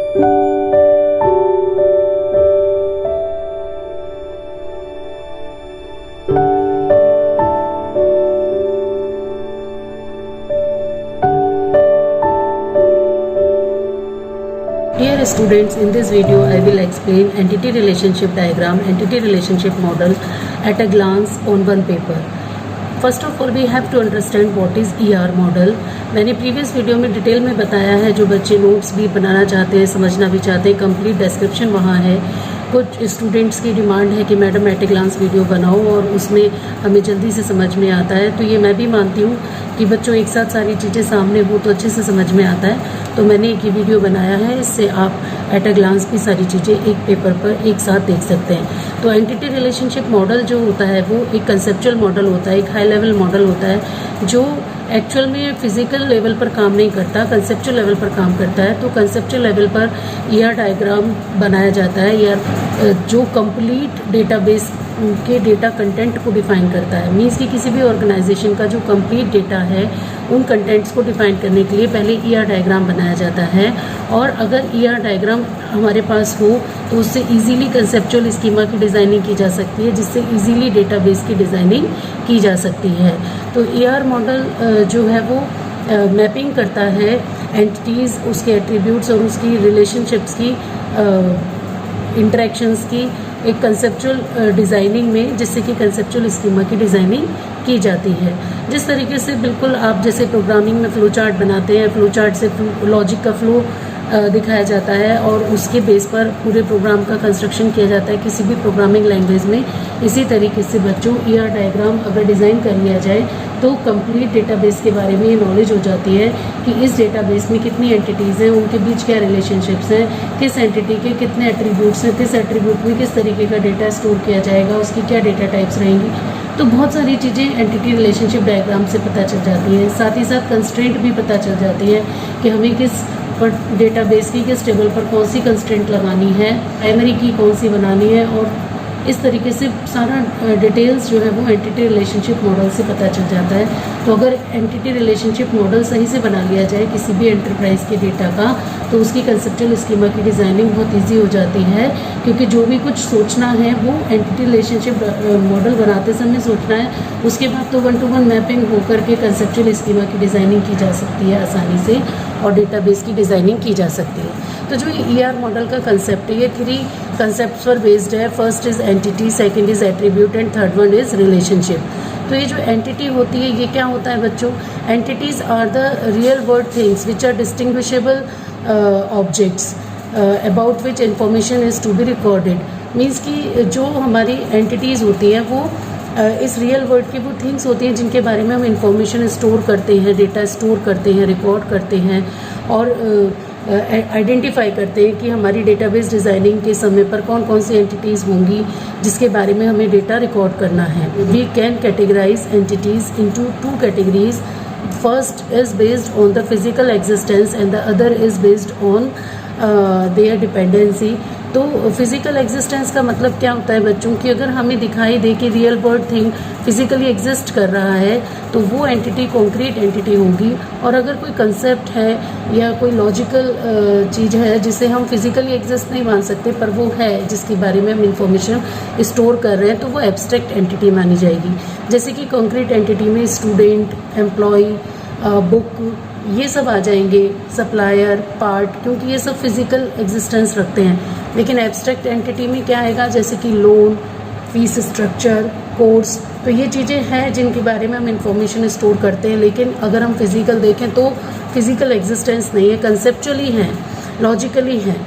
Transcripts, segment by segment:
Dear students, in this video I will explain entity relationship diagram, entity relationship model at a glance on one paper. First of all, we have to understand what is ER model. मैंने previous video में detail में बताया है, जो बच्चे notes भी बनाना चाहते हैं, समझना भी चाहते हैं, कंप्लीट डिस्क्रिप्शन वहाँ है। कुछ स्टूडेंट्स की डिमांड है कि madam at a glance video बनाओ और उसमें हमें जल्दी से समझ में आता है, तो ये मैं भी मानती हूँ कि बच्चों एक साथ सारी चीज़ें सामने हो तो अच्छे से समझ में आता है। तो मैंने एक ये वीडियो बनाया है, इससे आप एट ए ग्लांस भी सारी चीज़ें एक पेपर पर एक साथ देख सकते हैं। तो एंटिटी रिलेशनशिप मॉडल जो होता है वो एक कंसेप्चुअल मॉडल होता है, एक हाई लेवल मॉडल होता है जो एक्चुअल में फिजिकल लेवल पर काम नहीं करता, कंसेप्चुअल लेवल पर काम करता है। तो कंसेप्चुअल लेवल पर ईआर डायग्राम बनाया जाता है, ईआर जो कंप्लीट डेटाबेस के डेटा कंटेंट को डिफाइन करता है। मीन्स कि किसी भी ऑर्गेनाइजेशन का जो कंप्लीट डेटा है उन कंटेंट्स को डिफाइन करने के लिए पहले ईआर डायग्राम बनाया जाता है, और अगर ईआर डायग्राम हमारे पास हो तो उससे इजीली कंसेप्चुअल स्कीमा की डिज़ाइनिंग की जा सकती है, जिससे इजीली डेटाबेस की डिज़ाइनिंग की जा सकती है। तो ईआर मॉडल जो है वो मैपिंग करता है एंटिटीज़, उसके एट्रीब्यूट्स और उसकी रिलेशनशिप्स की इंटरेक्शंस की एक कंसेप्चुअल डिज़ाइनिंग में, जिससे कि कंसेप्चुअल स्कीमा की डिज़ाइनिंग की जाती है। जिस तरीके से बिल्कुल आप जैसे प्रोग्रामिंग में फ्लो चार्ट बनाते हैं, फ्लो चार्ट से लॉजिक का फ्लो दिखाया जाता है और उसके बेस पर पूरे प्रोग्राम का कंस्ट्रक्शन किया जाता है किसी भी प्रोग्रामिंग लैंग्वेज में। इसी तरीके से बच्चों ईआर डायग्राम अगर डिज़ाइन कर लिया जाए तो कंप्लीट डेटाबेस के बारे में ये नॉलेज हो जाती है कि इस डेटाबेस में कितनी एंटिटीज़ हैं, उनके बीच क्या रिलेशनशिप्स हैं, किस एंटिटी के कितने एट्रीब्यूट्स हैं, किस एट्रीब्यूट में किस तरीके का डेटा स्टोर किया जाएगा, उसकी क्या डेटा टाइप्स रहेंगी। तो बहुत सारी चीज़ें एंटिटी रिलेशनशिप डायग्राम से पता चल जाती हैं। साथ ही साथ कंस्ट्रेंट भी पता चल जाती है कि हमें किस पर डेटाबेस की किस टेबल पर कौन सी कंस्ट्रेंट लगानी है, प्राइमरी की कौन सी बनानी है, और इस तरीके से सारा डिटेल्स जो है वो एंटिटी रिलेशनशिप मॉडल से पता चल जाता है। तो अगर एंटिटी रिलेशनशिप मॉडल सही से बना लिया जाए किसी भी एंटरप्राइज के डेटा का, तो उसकी कंसेप्चुअल स्कीमा की डिज़ाइनिंग बहुत ईजी हो जाती है, क्योंकि जो भी कुछ सोचना है वो एंटिटी रिलेशनशिप मॉडल बनाते समय सोचना है। उसके बाद तो 1 to 1 मैपिंग होकर के कंसेप्चुअल स्कीमा की डिज़ाइनिंग की जा सकती है आसानी से, और डेटाबेस की डिज़ाइनिंग की जा सकती है। तो जो ईआर मॉडल का कंसेप्ट है, ये 3 कंसेप्ट्स पर बेस्ड है। First is entity, second is attribute and third one is relationship. तो ये जो एंटिटी होती है ये क्या होता है बच्चों? Entities are the real world things which are distinguishable objects about which information is to be recorded. Means कि जो हमारी एंटिटीज़ होती हैं वो इस रियल वर्ल्ड की वो थिंग्स होती हैं जिनके बारे में हम इंफॉर्मेशन स्टोर करते हैं, डेटा स्टोर करते हैं, रिकॉर्ड करते हैं और आइडेंटिफाई करते हैं कि हमारी डेटाबेस डिज़ाइनिंग के समय पर कौन कौन सी एंटिटीज़ होंगी जिसके बारे में हमें डेटा रिकॉर्ड करना है। We can categorize entities into 2 categories. First is based on the physical existence and the other is based on their dependency. तो फिजिकल एग्जिस्टेंस का मतलब क्या होता है बच्चों की, अगर हमें दिखाई दे कि real world thing physically exist कर रहा है तो वो एंटिटी कॉन्क्रीट एंटिटी होगी। और अगर कोई कंसेप्ट है या कोई लॉजिकल चीज़ है जिसे हम फिजिकली एग्जिस्ट नहीं मान सकते पर वो है जिसके बारे में हम इंफॉर्मेशन स्टोर कर रहे हैं, तो वो एब्स्ट्रैक्ट एंटिटी मानी जाएगी। जैसे कि कॉन्क्रीट एंटिटी में स्टूडेंट, एम्प्लॉय, बुक, ये सब आ जाएंगे, सप्लायर, पार्ट, क्योंकि ये सब फिजिकल एग्जिस्टेंस रखते हैं। लेकिन एब्स्ट्रैक्ट एंटिटी में क्या आएगा, जैसे कि लोन, फीस स्ट्रक्चर, कोर्स, तो ये चीज़ें हैं जिनके बारे में हम इंफॉर्मेशन स्टोर करते हैं। लेकिन अगर हम फिजिकल देखें तो फिजिकल एग्जिस्टेंस नहीं है, कंसेप्चुअली हैं, लॉजिकली हैं।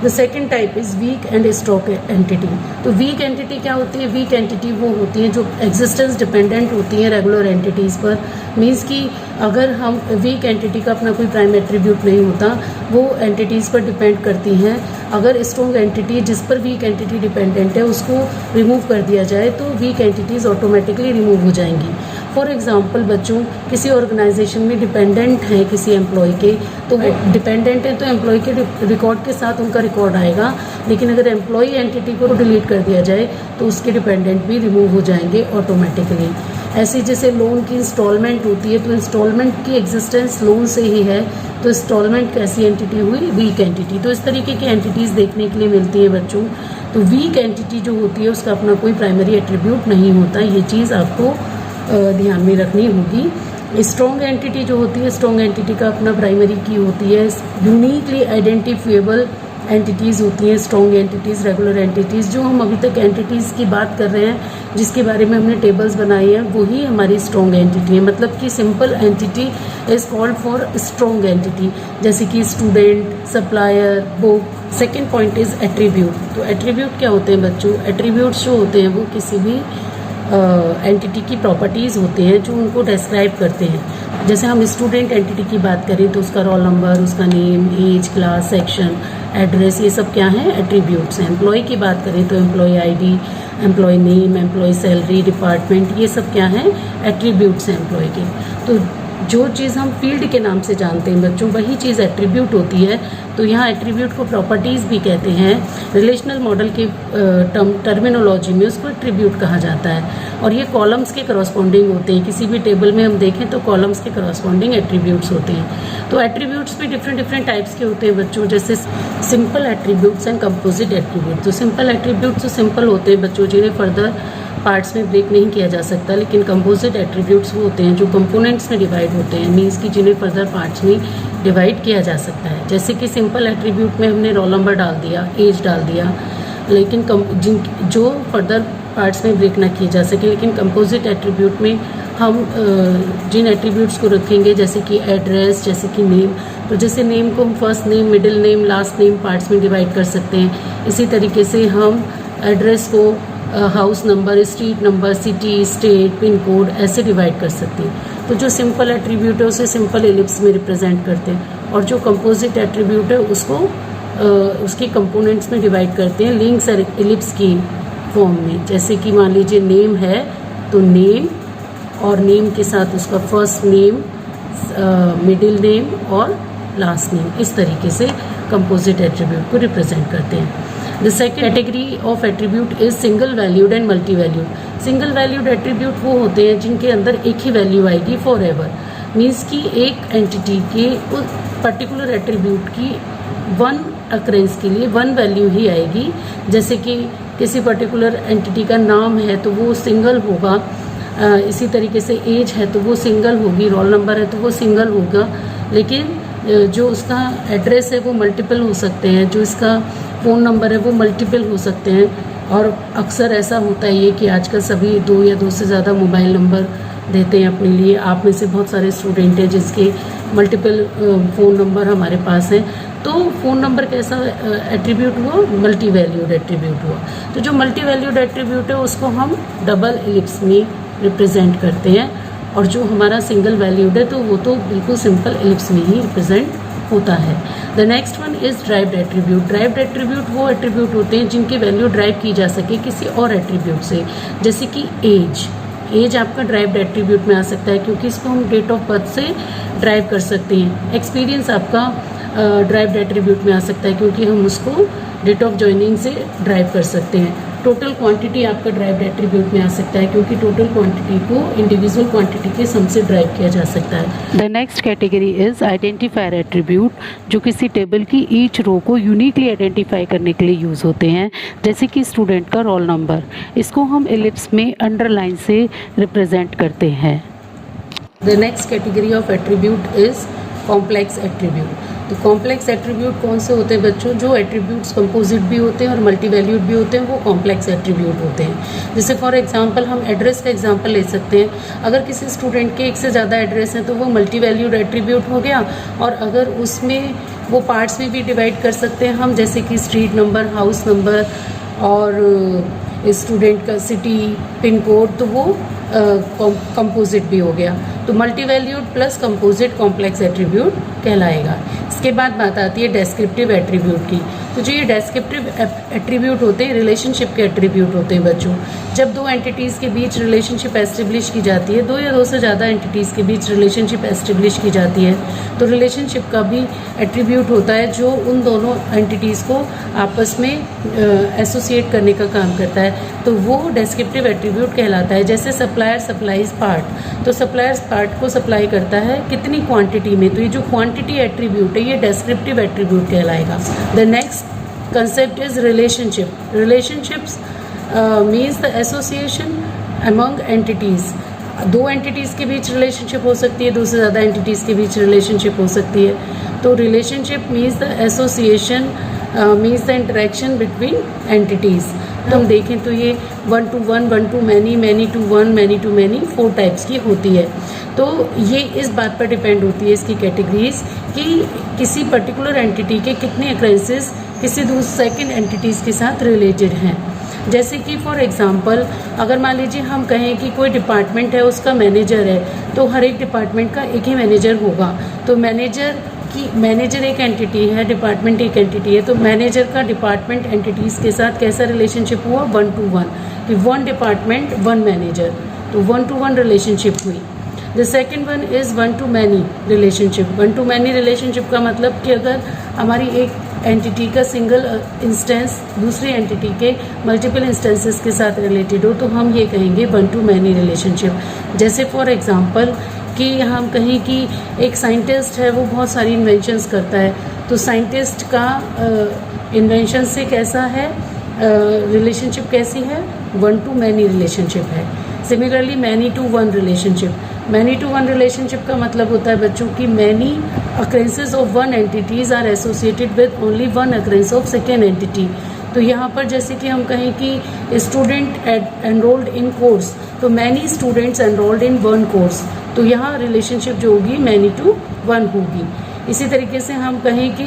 The second type is week and stock entity. तो वीक एंटिटी क्या होती है? वीक एंटिटी वो होती हैं जो एग्जिस्टेंस डिपेंडेंट होती हैं रेगुलर एंटिटीज़ पर। मीन्स कि अगर हम वीक एंटिटी का अपना कोई प्राइम एट्रीब्यूट नहीं होता, वो एंटिटीज़ पर डिपेंड करती हैं। अगर स्ट्रॉन्ग एंटिटी जिस पर वीक एंटिटी डिपेंडेंट है उसको रिमूव कर दिया जाए तो वीक एंटिटीज़ ऑटोमेटिकली रिमूव हो जाएंगी। फॉर एग्जांपल बच्चों, किसी ऑर्गेनाइजेशन में डिपेंडेंट है किसी एम्प्लॉय के, तो वो डिपेंडेंट है तो एम्प्लॉय के रिकॉर्ड के साथ उनका रिकॉर्ड आएगा। लेकिन अगर एम्प्लॉय एंटिटी को डिलीट कर दिया जाए तो उसके डिपेंडेंट भी रिमूव हो जाएंगे ऑटोमेटिकली। ऐसे जैसे लोन की इंस्टॉलमेंट होती है, तो इंस्टॉलमेंट की एग्जिस्टेंस लोन से ही है, तो इंस्टॉलमेंट कैसी एंटिटी हुई, वीक एंटिटी। तो इस तरीके की एंटिटीज़ देखने के लिए मिलती है बच्चों। तो वीक एंटिटी जो होती है उसका अपना कोई प्राइमरी एट्रीब्यूट नहीं होता, ये चीज़ आपको ध्यान में रखनी होगी। स्ट्रॉन्ग एंटिटी जो होती है, स्ट्रॉन्ग एंटिटी का अपना प्राइमरी की होती है, यूनिकली आइडेंटिफिएबल एंटिटीज़ होती हैं स्ट्रॉन्ग एंटिटीज़, रेगुलर एंटिटीज़। जो हम अभी तक एंटिटीज़ की बात कर रहे हैं, जिसके बारे में हमने टेबल्स बनाए हैं, वही हमारी स्ट्रॉन्ग एंटिटी है। मतलब कि simple entity is called for strong entity, जैसे कि student, supplier, book. Second point is attribute. तो एट्रीब्यूट क्या होते हैं बच्चों? एट्रीब्यूट्स जो होते हैं वो किसी भी एंटिटी की प्रॉपर्टीज़ होते हैं जो उनको डिस्क्राइब करते हैं। जैसे हम स्टूडेंट एंटिटी की बात करें तो उसका रोल नंबर, उसका name, age, class, section, address, ये सब क्या हैं? एट्रीब्यूट्स हैं। एम्प्लॉय की बात करें तो employee ID, employee name, employee salary, department, ये सब क्या हैं? एट्रीब्यूट्स हैं एम्प्लॉय के। तो जो चीज़ हम फील्ड के नाम से जानते हैं बच्चों, वही चीज़ एट्रीब्यूट होती है। तो यहाँ एट्रीब्यूट को प्रॉपर्टीज़ भी कहते हैं। रिलेशनल मॉडल की टर्मिनोलॉजी में उसको एट्रीब्यूट कहा जाता है, और ये कॉलम्स के करस्पॉन्डिंग होते हैं। किसी भी टेबल में हम देखें तो कॉलम्स के करस्पॉन्डिंग एट्रीब्यूट्स होते हैं। तो एट्रीब्यूट्स भी डिफरेंट टाइप्स के होते हैं बच्चों, जैसे simple attributes and composite attribute. तो सिंपल एट्रीब्यूट्स तो सिंपल होते हैं बच्चों, जिन्हें फर्दर पार्ट्स में ब्रेक नहीं किया जा सकता। लेकिन कंपोजिट एट्रीब्यूट्स वो होते हैं जो कंपोनेंट्स में डिवाइड होते हैं, मीन्स कि जिन्हें फर्दर पार्ट्स में डिवाइड किया जा सकता है। जैसे कि सिंपल एट्रीब्यूट में हमने रोल नंबर डाल दिया, एज डाल दिया, लेकिन जो फर्दर पार्ट्स में ब्रेक ना किए जा सके। लेकिन कंपोजिट एट्रीब्यूट में हम जिन एट्रीब्यूट्स को रखेंगे, जैसे कि एड्रेस, जैसे कि नेम, तो जैसे नेम को हम first name, middle name, last name parts में डिवाइड कर सकते हैं। इसी तरीके से हम एड्रेस को house number, street number, city, state, pin code ऐसे डिवाइड कर सकते हैं। तो जो सिंपल एट्रीब्यूट है उसे सिंपल एलिप्स में रिप्रेजेंट करते हैं, और जो कंपोजिट एट्रीब्यूट है उसको उसके कंपोनेंट्स में डिवाइड करते हैं लिंक्स एलिप्स की फॉर्म में। जैसे कि मान लीजिए नेम है तो नेम और नेम के साथ उसका फर्स्ट नेम, मिडिल नेम और लास्ट नेम, इस तरीके से कंपोजिट एट्रीब्यूट को रिप्रेजेंट करते हैं। The second category of attribute is single valued and multi valued. Single valued attribute वो होते हैं जिनके अंदर एक ही वैल्यू आएगी फॉर एवर, मीन्स कि एक एंटिटी के उस पर्टिकुलर एट्रीब्यूट की वन अक्रेंस के लिए वन वैल्यू ही आएगी। जैसे कि किसी पर्टिकुलर एंटिटी का नाम है तो वो सिंगल होगा, इसी तरीके से एज है तो वो सिंगल होगी, रोल नंबर है तो वो सिंगल होगा। लेकिन जो उसका एड्रेस है वो मल्टीपल हो सकते हैं, जो इसका फ़ोन नंबर है वो मल्टीपल हो सकते हैं। और अक्सर ऐसा होता है ये कि आजकल सभी 2 या 2 से ज़्यादा मोबाइल नंबर देते हैं अपने लिए। आप में से बहुत सारे स्टूडेंट हैं जिसके मल्टीपल फ़ोन नंबर हमारे पास हैं। तो फ़ोन नंबर कैसा एट्रीब्यूट हुआ? मल्टी वैल्यूड एट्रीब्यूट हुआ। तो जो मल्टी वैल्यूड एट्रीब्यूट है उसको हम डबल एलिप्स में रिप्रेजेंट करते हैं, और जो हमारा सिंगल वैल्यूड है तो वो तो बिल्कुल सिंपल एलिप्स में ही रिप्रेजेंट होता है। The next one is derived attribute. Derived attribute वो एट्रीब्यूट होते हैं जिनकी वैल्यू ड्राइव की जा सके किसी और एट्रीब्यूट से। जैसे कि एज आपका ड्राइव्ड एट्रीब्यूट में आ सकता है, क्योंकि इसको हम डेट ऑफ बर्थ से ड्राइव कर सकते हैं। एक्सपीरियंस आपका ड्राइव्ड एट्रीब्यूट में आ सकता है, क्योंकि हम उसको डेट ऑफ जॉइनिंग से ड्राइव कर सकते हैं। टोटल क्वांटिटी आपका ड्राइव्ड एट्रीब्यूट में आ सकता है, क्योंकि टोटल क्वांटिटी को इंडिविजुअल क्वांटिटी के सम से ड्राइव किया जा सकता है। The next category is identifier attribute, जो किसी टेबल की ईच रो को यूनिकली आइडेंटिफाई करने के लिए यूज़ होते हैं। जैसे कि स्टूडेंट का रोल नंबर, इसको हम एलिप्स में अंडरलाइन से रिप्रेजेंट करते हैं। The next category of attribute is complex attribute. तो कॉम्प्लेक्स एट्रीब्यूट कौन से होते हैं बच्चों? जो एट्रीब्यूट्स कंपोजिट भी होते हैं और मल्टी वैल्यूड भी होते हैं, वो कॉम्प्लेक्स एट्रीब्यूट होते हैं। जैसे फॉर एग्जांपल हम एड्रेस का एग्जांपल ले सकते हैं। अगर किसी स्टूडेंट के एक से ज़्यादा एड्रेस हैं तो वो मल्टी वैल्यूड एट्रीब्यूट हो गया, और अगर उसमें वो पार्ट्स में भी डिवाइड कर सकते हैं हम, जैसे कि स्ट्रीट नंबर, हाउस नंबर और स्टूडेंट का सिटी, पिन कोड, तो वो कंपोजिट भी हो गया। तो multi valued plus composite complex attribute कहलाएगा। इसके बाद बात आती है डेस्क्रिप्टिव एट्रीब्यूट की। तो जो ये डेस्क्रिप्टिव एट्रीब्यूट होते हैं रिलेशनशिप के एट्रीब्यूट होते हैं बच्चों। जब दो एंटिटीज़ के बीच रिलेशनशिप एस्टेब्लिश की जाती है, दो या दो से ज़्यादा एंटिटीज़ के बीच रिलेशनशिप एस्टेब्लिश की जाती है, तो रिलेशनशिप का भी एट्रीब्यूट होता है जो उन दोनों एंटिटीज़ को आपस में एसोसिएट करने का काम करता है, तो वो डेस्क्रिप्टिव एट्रीब्यूट कहलाता है। जैसे सप्लायर सप्लाइज पार्ट, तो सप्लायर्स पार्ट को सप्लाई करता है कितनी क्वांटिटी में, तो ये जो क्वांटिटी एट्रीब्यूट है ये डेस्क्रिप्टिव एट्रीब्यूट कहलाएगा। The next concept is relationship. Relationships means the association among entities. दो एंटिटीज़ के बीच रिलेशनशिप हो सकती है, दो से ज़्यादा एंटिटीज़ के बीच रिलेशनशिप हो सकती है। तो relationship means the association means the interaction between entities. तो हम देखें तो ये 1 to 1, 1 to many, many to 1, many to many 4 types की होती है। तो ये इस बात पर डिपेंड होती है इसकी कैटेगरीज कि किसी पर्टिकुलर एंटिटी के कितने अक्रेंसेस किसी दूसरे सेकेंड एंटिटीज़ के साथ रिलेटेड हैं। जैसे कि फॉर एग्जांपल अगर मान लीजिए हम कहें कि कोई डिपार्टमेंट है, उसका मैनेजर है, तो हर एक डिपार्टमेंट का एक ही मैनेजर होगा। तो मैनेजर एक एंटिटी है, डिपार्टमेंट एक एंटिटी है, तो मैनेजर का डिपार्टमेंट एंटिटीज़ के साथ कैसा रिलेशनशिप हुआ, 1 to 1, कि 1 डिपार्टमेंट 1 मैनेजर, तो 1 to 1 रिलेशनशिप हुई। The second one is 1 to many relationship. 1 to many relationship का मतलब कि अगर हमारी एक एंटिटी का सिंगल इंस्टेंस दूसरी एंटिटी के मल्टीपल इंस्टेंसेस के साथ रिलेटेड हो, तो हम ये कहेंगे 1 to many रिलेशनशिप। जैसे फॉर एग्जांपल कि हम कहें कि एक साइंटिस्ट है, वो बहुत सारी इन्वेंशंस करता है, तो साइंटिस्ट का इन्वेंशन से कैसा है रिलेशनशिप, कैसी है, 1 to many रिलेशनशिप है। Similarly many to 1 relationship. Many to 1 relationship का मतलब होता है बच्चों की many occurrences of 1 entities are associated with only 1 occurrence of second entity. तो यहाँ पर जैसे कि हम कहें कि स्टूडेंट एनरोल्ड इन कोर्स, तो many students enrolled in 1 course, तो यहाँ रिलेशनशिप जो होगी मैनी टू 1 होगी। इसी तरीके से हम कहें कि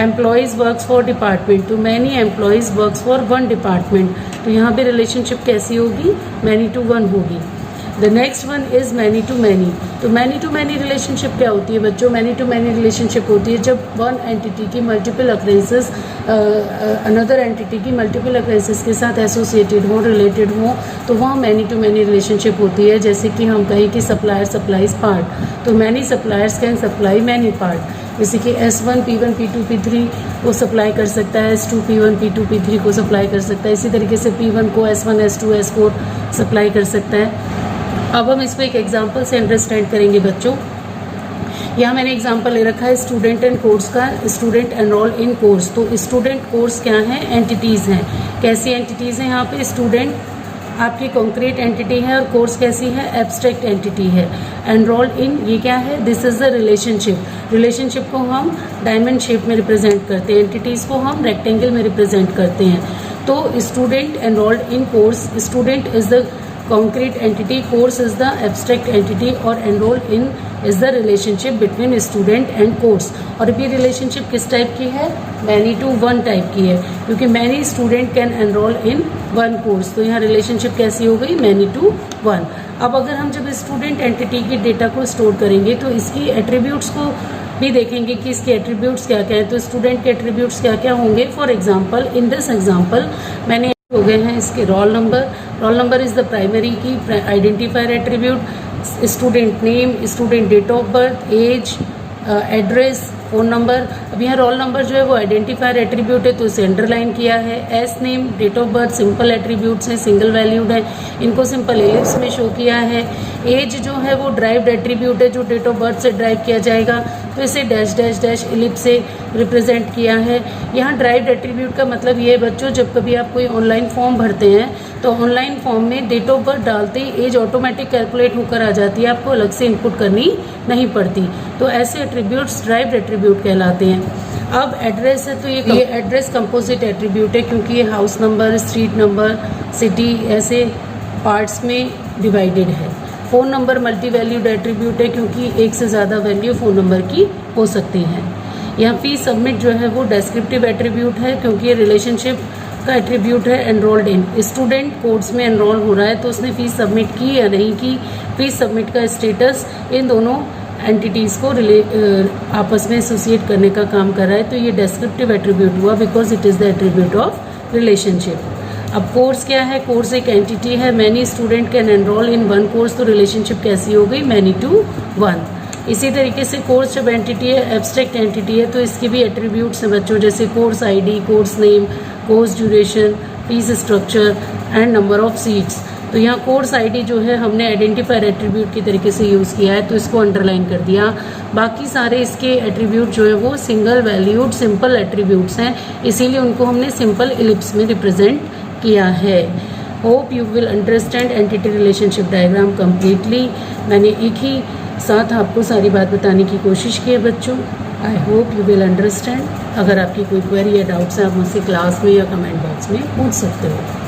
एम्प्लॉयज़ वर्क्स फॉर डिपार्टमेंट, तो many employees works for 1 department, तो यहाँ पे रिलेशनशिप कैसी होगी, मैनी टू 1 होगी। The next one is many to many. तो मैनी टू मैनी रिलेशनशिप क्या होती है बच्चों, मैनी टू मैनी रिलेशनशिप होती है जब 1 एंटिटी की मल्टीपल अक्रेंसेस अनदर एंटिटी की मल्टीपल अक्रेंसेस के साथ एसोसिएटेड हो, रिलेटेड हो, तो वहाँ मैनी टू मैनी रिलेशनशिप होती है। जैसे कि हम कहें कि सप्लायर सप्लाइज पार्ट, तो many suppliers can supply many part. जैसे कि S1 P1 P2 P3 को सप्लाई कर सकता है, S2 P1 P2 P3 को सप्लाई कर सकता है, इसी तरीके से P1 को S1 S2 S4 सप्लाई कर सकता है। अब हम इसको एक एग्जांपल से अंडरस्टैंड करेंगे बच्चों। यहाँ मैंने एग्जांपल ले रखा है स्टूडेंट एंड कोर्स का, स्टूडेंट एनरोल इन कोर्स। तो स्टूडेंट कोर्स क्या है, एंटिटीज़ हैं। कैसी एंटिटीज़ हैं यहाँ पे, स्टूडेंट आपकी कॉन्क्रीट एंटिटी है और कोर्स कैसी है, एब्स्ट्रैक्ट एंटिटी है। एनरोल इन ये क्या है, this is the relationship. Relationship को हम डायमंड शेप में रिप्रेजेंट करते हैं, एंटिटीज़ को हम रेक्टेंगल में रिप्रेजेंट करते हैं। तो student enrolled in course, student is the concrete entity, course is the abstract entity और enrolled in is the relationship between student and course। और ये relationship किस टाइप की है, many to 1 टाइप की है, क्योंकि many student can enroll in 1 course, तो यहाँ relationship कैसी हो गई, many to 1। अब अगर हम जब स्टूडेंट एंटिटी की डेटा को स्टोर करेंगे तो इसकी एट्रीब्यूट्स को भी देखेंगे कि इसके एट्रीब्यूट्स क्या क्या हैं। तो स्टूडेंट के एट्रीब्यूट्स क्या क्या होंगे, for example in this example मैंने हो गए हैं इसके roll number is the primary key identifier attribute, student name, student date of birth, age, address, phone number. अब यहाँ रोल नंबर जो है वो आइडेंटिफायर एट्रीब्यूट है तो इसे अंडरलाइन किया है। As name, date of birth simple attributes हैं, सिंगल वैल्यूड है, इनको सिंपल एलिप्स में शो किया है। एज जो है वो ड्राइव्ड एट्रीब्यूट है जो डेट ऑफ बर्थ से ड्राइव किया जाएगा, तो इसे डैश डैश डैश एलिप्स से रिप्रेजेंट किया है। यहाँ ड्राइव्ड एट्रीब्यूट का मतलब ये है बच्चों, जब कभी आप कोई ऑनलाइन फॉर्म भरते हैं तो ऑनलाइन फॉर्म में डेट ऑफ बर्थ डालते ही एज ऑटोमेटिक कैलकुलेट होकर आ जाती है, आपको अलग से इनपुट करनी नहीं पड़ती। तो ऐसे एट्रीब्यूट्स ड्राइव्ड एट्रीब्यूट कहलाते हैं। अब एड्रेस है तो ये एड्रेस कंपोजिट एट्रीब्यूट है क्योंकि ये house number, street number, city ऐसे पार्ट्स में डिवाइडेड है। Phone number multi valued attribute है क्योंकि एक से ज़्यादा वैल्यू फ़ोन नंबर की हो सकती हैं। यहाँ फी सबमिट जो है वो डेस्क्रिप्टिव एट्रीब्यूट है क्योंकि ये रिलेशनशिप का एट्रीब्यूट है। एनरोल्ड इन, स्टूडेंट कोर्स में एनरोल हो रहा है तो उसने फ़ीस सबमिट की या नहीं की, फीस सबमिट का स्टेटस इन दोनों एंटिटीज़ को आपस में एसोसिएट करने का काम कर रहा है, तो ये डेस्क्रिप्टिव एट्रीब्यूट हुआ because it is the attribute of relationship. अब कोर्स क्या है? कोर्स एक एंटिटी है। Many student can enrol in one course, तो रिलेशनशिप कैसी हो गई? Many to one. इसी तरीके से कोर्स जब एंटिटी है, एब्स्ट्रैक्ट एंटिटी है, तो इसके भी एट्रीब्यूट्स हैं बच्चों, जैसे course ID, course name, course duration, fees structure and number of seats. तो यहाँ कोर्स आईडी जो है हमने आइडेंटिफायर एट्रीब्यूट की तरीके से यूज़ किया है, तो इसको अंडरलाइन कर दिया। बाकी सारे इसके एट्रीब्यूट जो है वो सिंगल वैल्यूड सिंपल एट्रीब्यूट्स हैं, इसीलिए उनको हमने सिंपल इलिप्स में रिप्रेजेंट किया है। Hope you will understand entity relationship diagram completely. मैंने एक ही साथ आपको सारी बात बताने की कोशिश की है बच्चों। I hope you will understand. अगर आपकी कोई क्वेरी या डाउट्स है आप मुझसे क्लास में या कमेंट बॉक्स में पूछ सकते हो।